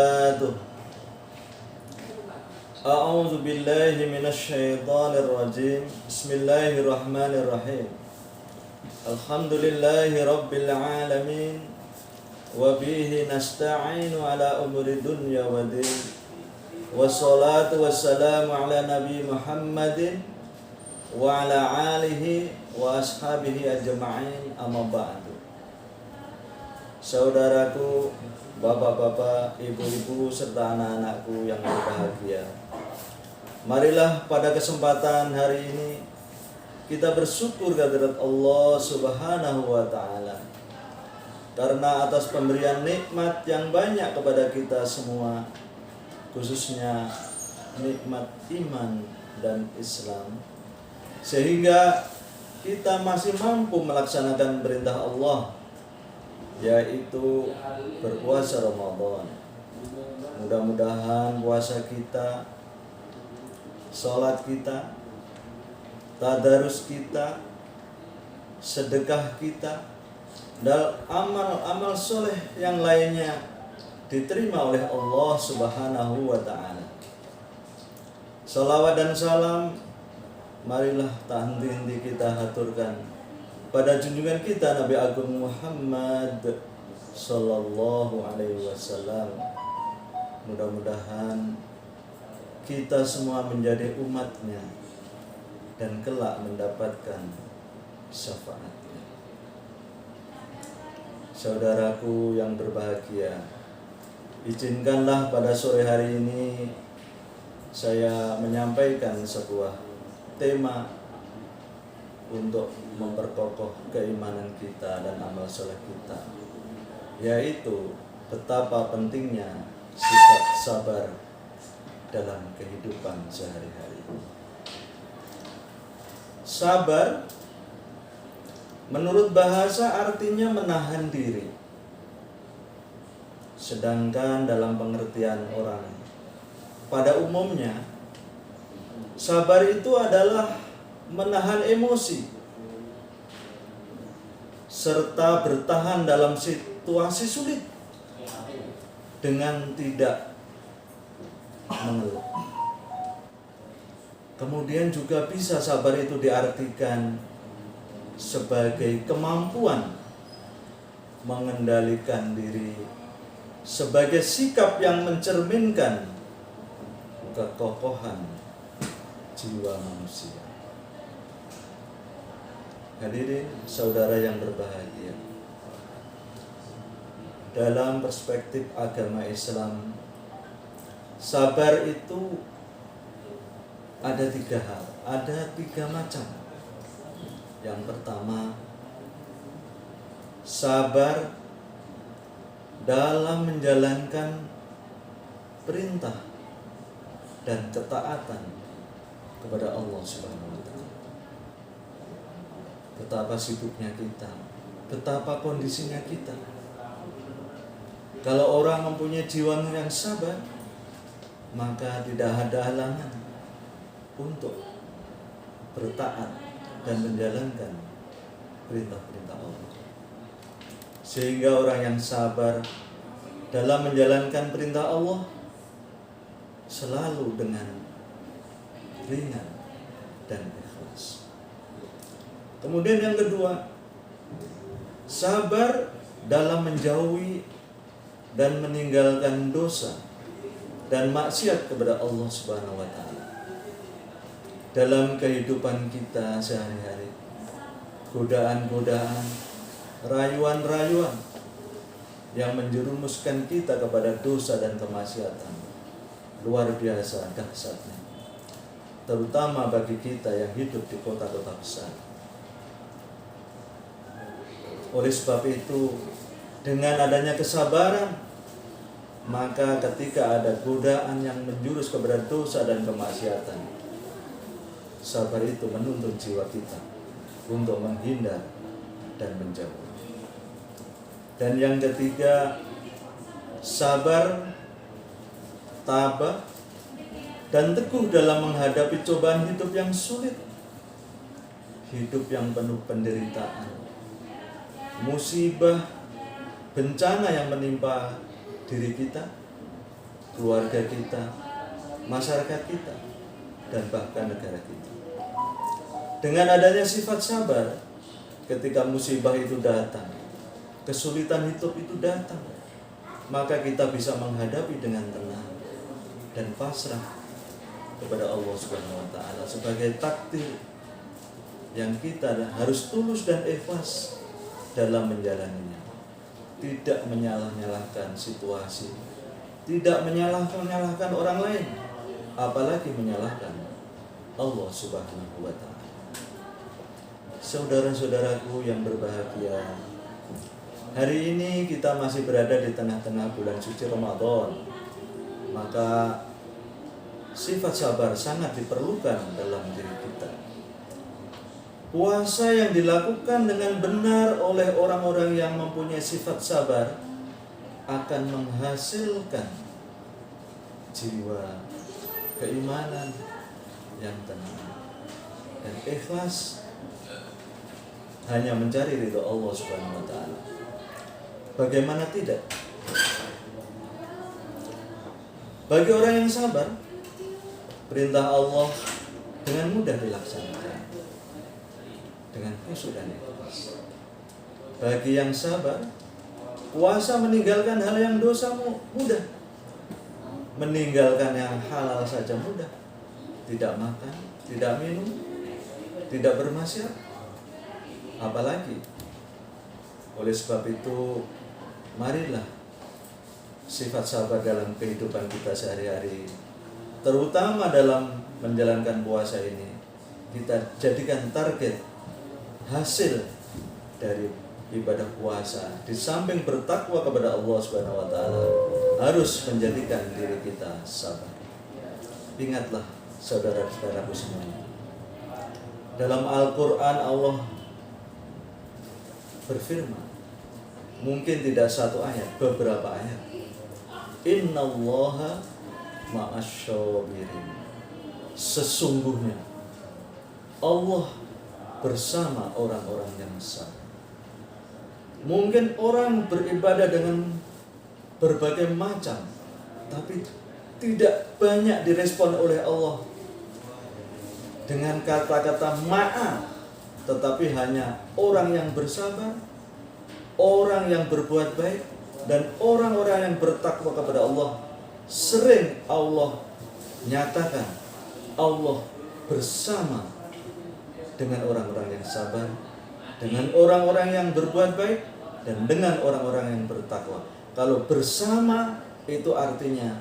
وبركاته. أعوذ بالله من الشيطان الرجيم. بسم الله الرحمن الرحيم. الحمد لله رب العالمين وبه نستعين على أمور الدنيا والدين والصلاة والسلام على نبي محمد وعلى آله وأصحابه أجمعين. أما بعد. Saudaraku, bapak-bapak, ibu-ibu, serta anak-anakku yang berbahagia, marilah pada kesempatan hari ini kita bersyukur kehadirat Allah Subhanahu wa Ta'ala, karena atas pemberian nikmat yang banyak kepada kita semua, khususnya nikmat iman dan Islam, sehingga kita masih mampu melaksanakan perintah Allah, yaitu berpuasa Ramadan. Mudah-mudahan puasa kita, sholat kita, tadarus kita, sedekah kita, dan amal-amal soleh yang lainnya diterima oleh Allah Subhanahu wa Ta'ala. Salawat dan salam marilah tak henti-henti kita haturkan pada junjungan kita Nabi Agung Muhammad Sallallahu Alaihi Wasallam. Mudah-mudahan kita semua menjadi umatnya dan kelak mendapatkan syafaatnya. Saudaraku yang berbahagia, izinkanlah pada sore hari ini saya menyampaikan sebuah tema untuk memperkokoh keimanan kita dan amal soleh kita, yaitu betapa pentingnya sifat sabar dalam kehidupan sehari-hari. Sabar menurut bahasa artinya menahan diri, sedangkan dalam pengertian orang pada umumnya sabar itu adalah menahan emosi serta bertahan dalam situasi sulit dengan tidak mengeluh. Kemudian juga bisa sabar itu diartikan sebagai kemampuan mengendalikan diri, sebagai sikap yang mencerminkan kekokohan jiwa manusia. Hadirin saudara yang berbahagia, dalam perspektif agama Islam, sabar itu ada 3 hal, ada 3 macam. Yang pertama, sabar dalam menjalankan perintah dan ketaatan kepada Allah Subhanahu wa Ta'ala. Betapa sibuknya kita, betapa kondisinya kita. Kalau orang mempunyai jiwa yang sabar, maka tidak ada halangan untuk bertaat dan menjalankan perintah-perintah Allah. Sehingga orang yang sabar dalam menjalankan perintah Allah selalu dengan ringan dan ikhlas. Kemudian yang kedua, sabar dalam menjauhi dan meninggalkan dosa dan maksiat kepada Allah Subhanahu wa Ta'ala. Dalam kehidupan kita sehari-hari, godaan-godaan, rayuan-rayuan yang menjerumuskan kita kepada dosa dan kemaksiatan luar biasa dahsyatnya, terutama bagi kita yang hidup di kota-kota besar. Oleh sebab itu, dengan adanya kesabaran, maka ketika ada godaan yang menjurus kepada dosa dan kemaksiatan, sabar itu menuntun jiwa kita untuk menghindar dan menjauh. Dan yang ketiga, sabar, tabah, dan teguh dalam menghadapi cobaan hidup yang sulit, hidup yang penuh penderitaan, musibah, bencana yang menimpa diri kita, keluarga kita, masyarakat kita, dan bahkan negara kita. Dengan adanya sifat sabar, ketika musibah itu datang, kesulitan hidup itu datang, maka kita bisa menghadapi dengan tenang dan pasrah kepada Allah Subhanahu wa taala sebagai takdir yang kita harus tulus dan ikhlas dalam menjalaninya. Tidak menyalah-nyalahkan situasi, tidak menyalahkan orang lain, apalagi menyalahkan Allah Subhanahu wa taala. Saudara-saudaraku yang berbahagia, hari ini kita masih berada di tengah-tengah bulan suci Ramadan. Maka sifat sabar sangat diperlukan dalam diri kita. Puasa yang dilakukan dengan benar oleh orang-orang yang mempunyai sifat sabar akan menghasilkan jiwa keimanan yang tenang dan ikhlas hanya mencari ridho Allah Subhanahu wa taala. Bagaimana tidak? Bagi orang yang sabar, perintah Allah dengan mudah dilaksanakan dengan khusyuk dan ikhlas. Bagi yang sabar, puasa meninggalkan hal yang dosa mudah, meninggalkan yang halal saja mudah. Tidak makan, tidak minum, tidak bermaksiat, apalagi. Oleh sebab itu, marilah sifat sabar dalam kehidupan kita sehari-hari, terutama dalam menjalankan puasa ini, kita jadikan target hasil dari ibadah puasa. Di samping bertakwa kepada Allah Subhanahu wa taala, harus menjadikan diri kita sabar. Ingatlah saudara-saudaraku semuanya, dalam Al-Quran Allah berfirman, mungkin tidak satu ayat, beberapa ayat. Innallaha ma'asyabirin. Sesungguhnya Allah bersama orang-orang yang sabar. Mungkin orang beribadah dengan berbagai macam, tapi tidak banyak direspon oleh Allah dengan kata-kata maaf, tetapi hanya orang yang bersabar, orang yang berbuat baik, dan orang-orang yang bertakwa kepada Allah. Sering Allah nyatakan Allah bersama dengan orang-orang yang sabar, dengan orang-orang yang berbuat baik, dan dengan orang-orang yang bertakwa. Kalau bersama itu artinya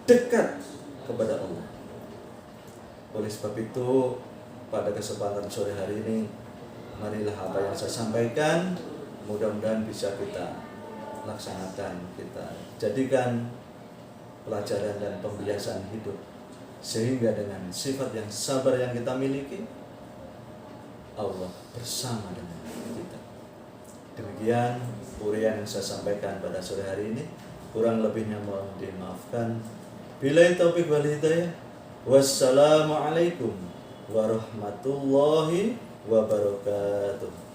dekat kepada Allah. Oleh sebab itu, pada kesempatan sore hari ini, marilah apa yang saya sampaikan mudah-mudahan bisa kita laksanakan, kita jadikan pelajaran dan pembiasaan hidup, sehingga dengan sifat yang sabar yang kita miliki, Allah bersama dengan kita. Demikian uraian yang saya sampaikan pada sore hari ini. Kurang lebihnya mohon dimaafkan. Billahi taufiq wal hidayah. Wassalamualaikum warahmatullahi wabarakatuh.